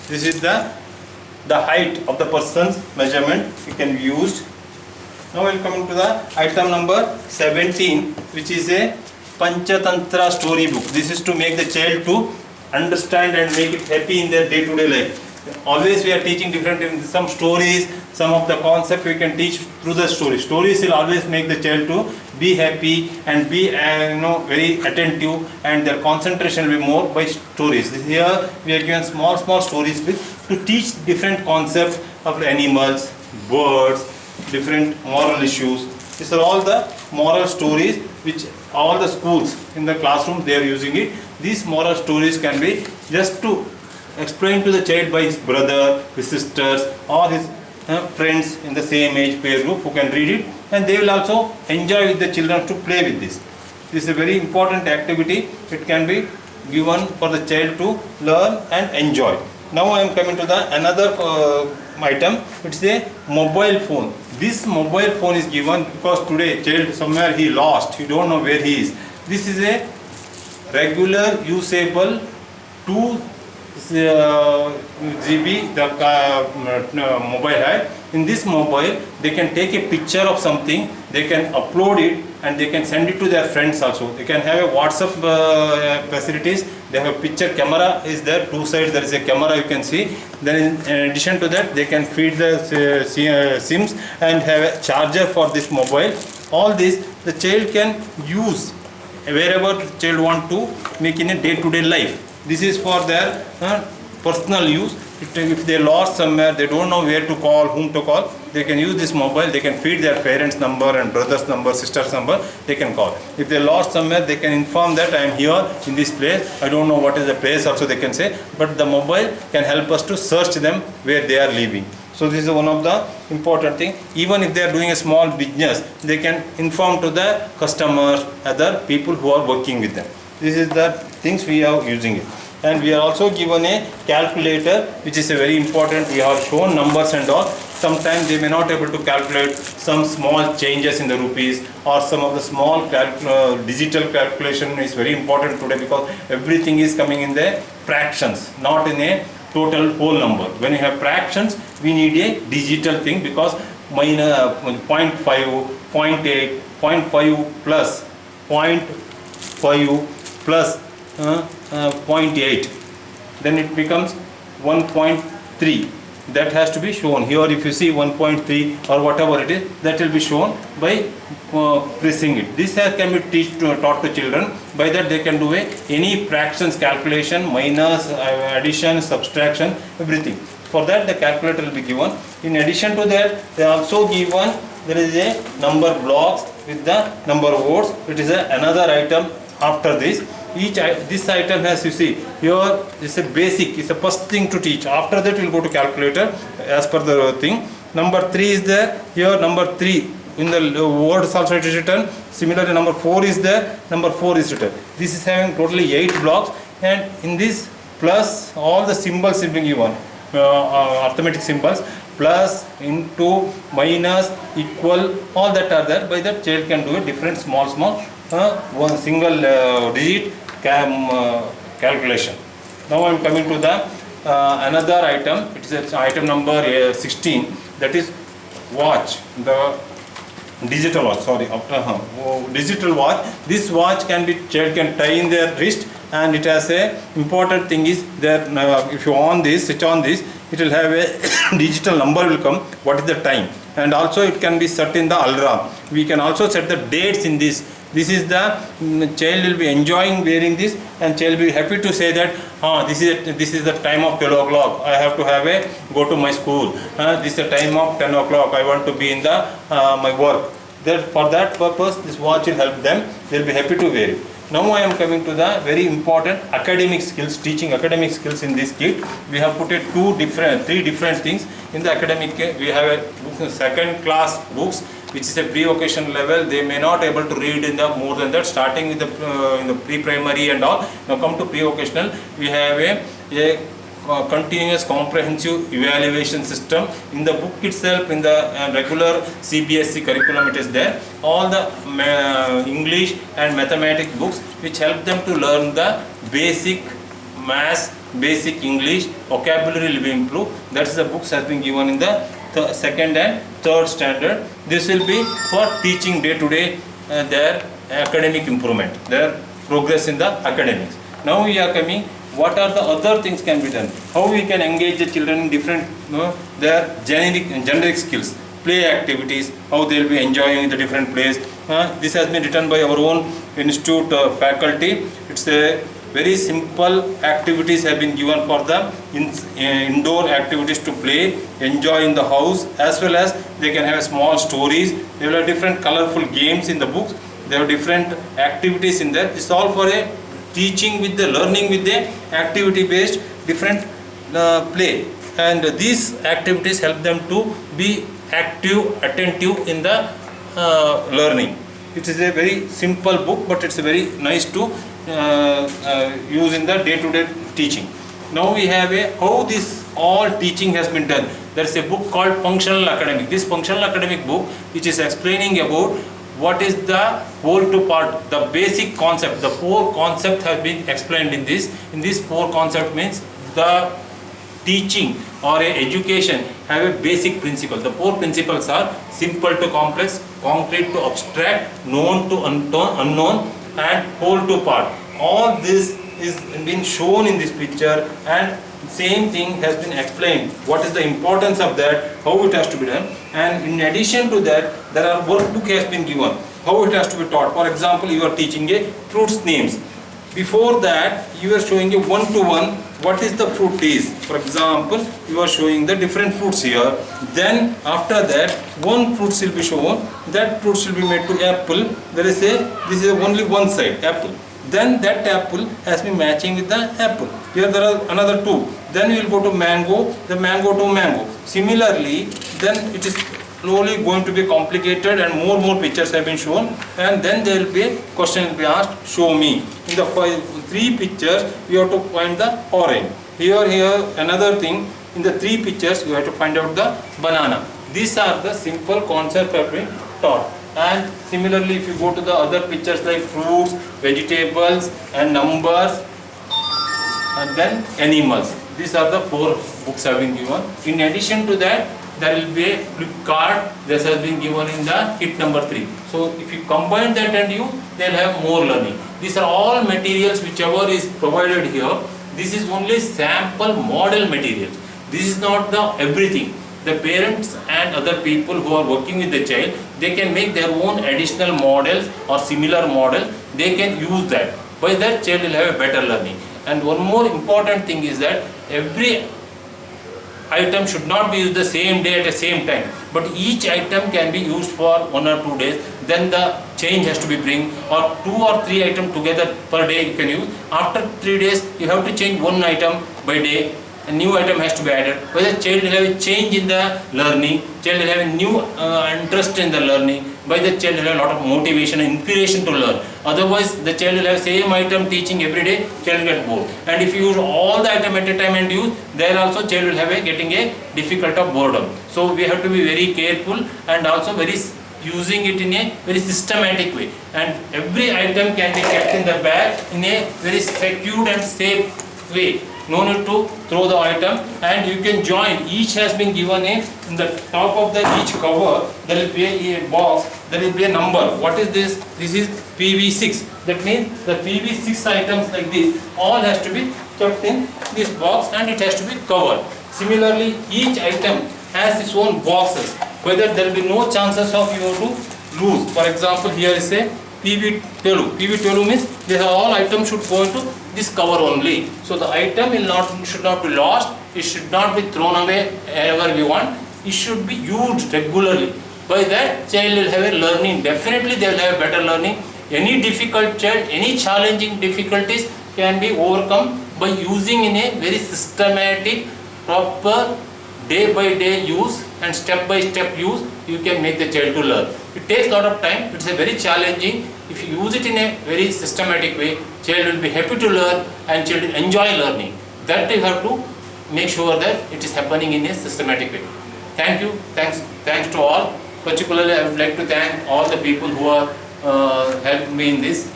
This is the height of the person's measurement. It can be used. Now we'll come to the item number 17, which is a Panchatantra story book. This is to make the child to understand and make it happy in their day-to-day life. Always we are teaching different some stories, some of the concept we can teach through the story. Stories will always make the child to be happy and be very attentive, and their concentration will be more by stories. Here we are given small stories to teach different concepts of animals, birds, different moral issues. These are all the moral stories which all the schools in the classroom they are using it. These moral stories can be just to explain to the child by his brother, his sisters, or his friends in the same age peer group who can read it, and they will also enjoy with the children to play with this. This is a very important activity. It can be given for the child to learn and enjoy. Now I am coming to the another item. It's a mobile phone. This mobile phone is given because today child somewhere he lost. He don't know where he is. This is a regular usable 2 GB the mobile had. In this mobile they can take a picture of something, they can upload it, and they can send it to their friends also. They can have a WhatsApp facilities. They have a picture camera is there, 2 sides there is a camera you can see. Then in addition to that they can feed the SIMs and have a charger for this mobile. All this the child can use wherever the child want to make in a day-to-day life. This is for their personal use. If they lost somewhere, they don't know where to call, whom to call, they can use this mobile. They can feed their parents' number and brother's number, sister's number, they can call. If they lost somewhere, they can inform that I am here in this place. I don't know what is the place also they can say, but the mobile can help us to search them where they are living. So this is one of the important thing. Even if they are doing a small business, they can inform to the customers, other people who are working with them. This is the things we are using it. And we are also given a calculator, which is a very important. We have shown numbers and all. Sometimes they may not able to calculate some small changes in the rupees, or some of the small digital calculation is very important today, because everything is coming in the fractions, not in a total whole number. When you have fractions, we need a digital thing, because minus 0.5, 0.8, 0.5 plus 0.5 plus 0.8, then it becomes 1.3. That has to be shown here. If you see 1.3 or whatever it is, that will be shown by pressing it. This can be taught to children. By that they can do any fractions calculation, minus, addition, subtraction, everything. For that the calculator will be given. In addition to that, they are also given, there is a number blocks with the number words. It is another item after this. This item has, you see here, is a basic, is the first thing to teach. After that we will go to calculator as per the thing. Number 3 is there. Here number 3 in the words also it is written. Similarly number 4 is there. Number 4 is written. This is having totally 8 blocks, and in this plus all the symbols will be given, arithmetic symbols, plus, into, minus, equal, all that are there. By that child can do a different small one single digit calculation. Now I am coming to the another item. It is item number 16, that is watch, the digital watch, sorry, digital watch. This watch can be, child can tie in their wrist, and it has a important thing is that if you on this, switch on this, it will have a digital number will come, what is the time, and also it can be set in the alarm. We can also set the dates in this. This is the child will be enjoying wearing this, and child will be happy to say that this is the time of 12 o'clock. I have to have go to my school. This is the time of 10 o'clock. I want to be in the my work. For that purpose, this watch will help them. They will be happy to wear it. Now I am coming to the very important academic skills, teaching academic skills in this kit. We have put three different things in the academic. We have a second class books, which is a pre-vocational level. They may not able to read in the more than that, starting with the in the pre-primary and all. Now come to pre-vocational, we have a continuous comprehensive evaluation system. In the book itself, in the regular CBSE curriculum, it is there. All the English and mathematics books which help them to learn the basic maths basic English, vocabulary will be improved. That's the books has been given in the second and third standard. This will be for teaching day to day their academic improvement, their progress in the academics. Now we are coming, what are the other things can be done? How we can engage the children in different, their generic skills, play activities, how they will be enjoying the different plays. This has been written by our own institute faculty. It's a very simple activities have been given for them, indoor activities to play, enjoy in the house, as well as they can have small stories. They will have different colorful games in the books. They have different activities in there. It's all for a teaching with the learning with the activity based different play, and these activities help them to be active, attentive in the learning. It is a very simple book, but it's very nice to use in the day-to-day teaching. Now we have a how this all teaching has been done. There is a book called Functional Academic. This Functional Academic book, which is explaining about what is the whole to part, the basic concept. The four concepts have been explained in this. In this four concept means the teaching or a education have a basic principle. The four principles are simple to complex, concrete to abstract, known to unknown, and whole to part. All this is been shown in this picture, and same thing has been explained. What is the importance of that, how it has to be done, and in addition to that, there are workbook has been given, how it has to be taught. For example, you are teaching a fruits names. Before that, you are showing a one-to-one what is the fruit is. For example, you are showing the different fruits here. Then after that, one fruits will be shown. That fruits will be made to apple. There is a, this is only one side, apple. Then that apple has been matching with the apple. Here there are another two. Then we will go to mango, the mango to mango. Similarly, then it is slowly going to be complicated and more pictures have been shown, and then there will be a question will be asked, show me. In the three pictures, you have to find the orange. Here another thing, in the three pictures, you have to find out the banana. These are the simple concepts that have been taught. And similarly, if you go to the other pictures like fruits, vegetables and numbers, and then animals. These are the four books have been given. In addition to that, there will be a flip card. This has been given in the kit number 3. So if you combine that and you, they will have more learning. These are all materials whichever is provided here. This is only sample model materials. This is not the everything. The parents and other people who are working with the child, they can make their own additional models or similar models. They can use that. By that, child will have a better learning. And one more important thing is that every item should not be used the same day at the same time, but each item can be used for 1 or 2 days. Then the change has to be bring, or 2 or 3 items together per day you can use. After 3 days, you have to change 1 item by day. A new item has to be added. Whether child will have a change in the learning, child will have a new interest in the learning. By the child will have a lot of motivation and inspiration to learn. Otherwise, the child will have same item teaching every day, child will get bored. And if you use all the item at a time and use, there also child will have getting a difficult of boredom. So we have to be very careful and also very using it in a very systematic way. And every item can be kept in the bag in a very secure and safe way. No need to throw the item, and you can join. Each has been given a, in the top of the each cover there will be a box, there will be a number. What is this? This is PV6. That means the PV6 items like this all has to be kept in this box and it has to be covered. Similarly, each item has its own boxes, whether there will be no chances of you to lose. For example, here is a PV12. PV12 means these are all items should go into this cover only. So the item should not be lost. It should not be thrown away wherever we want. It should be used regularly. By that, child will have a learning. Definitely they will have a better learning. Any difficult child, any challenging difficulties can be overcome by using in a very systematic, proper, day by day use and step by step use. You can make the child to learn. It takes a lot of time. It's a very challenging. If you use it in a very systematic way, child will be happy to learn and child will enjoy learning. That you have to make sure that it is happening in a systematic way. Thank you. Thanks to all. Particularly, I would like to thank all the people who are helped me in this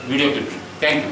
video clip. Thank you.